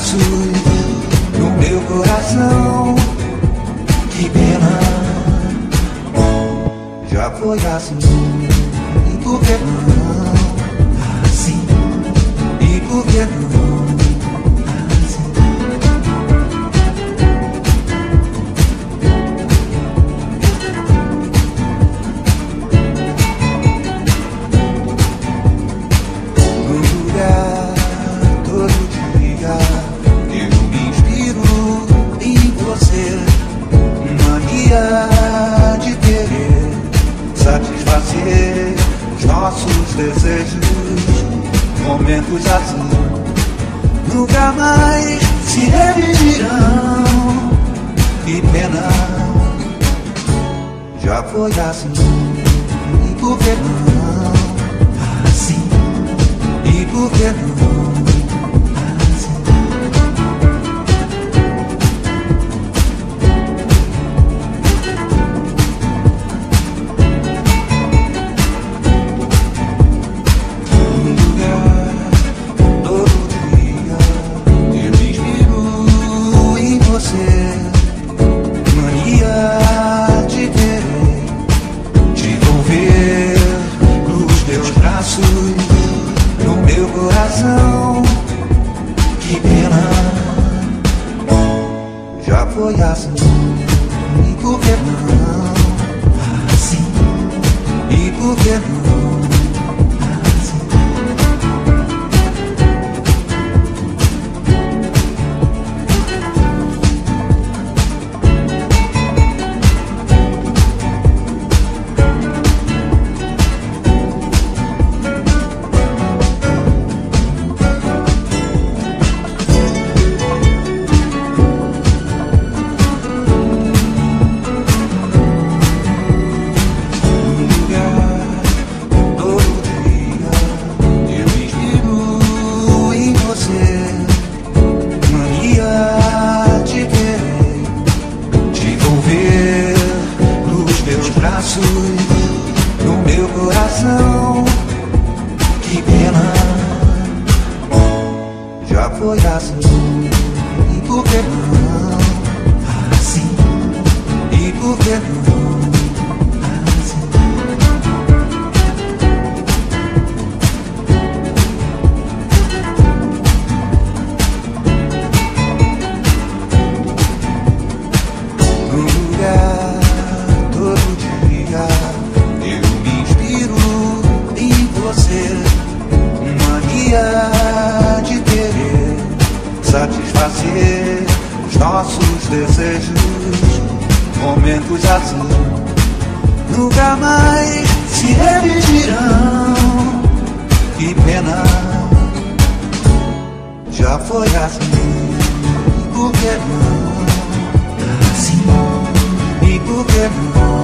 traços no meu coração. Que pena, já foi assim. E por que não assim? E por que não? De querer satisfazer os nossos desejos, momentos assim nunca mais se repetirão. Que pena, já foi assim. E por que não assim? E por que não? No meu coração, que pena, já foi assim. E por que não assim? E por que não? No meu coração, que pena, já foi assim. E por que não assim? E por que não? De querer satisfazer os nossos desejos, momentos assim nunca mais se repetirão. Que pena, já foi assim. E por que não assim? E por que não?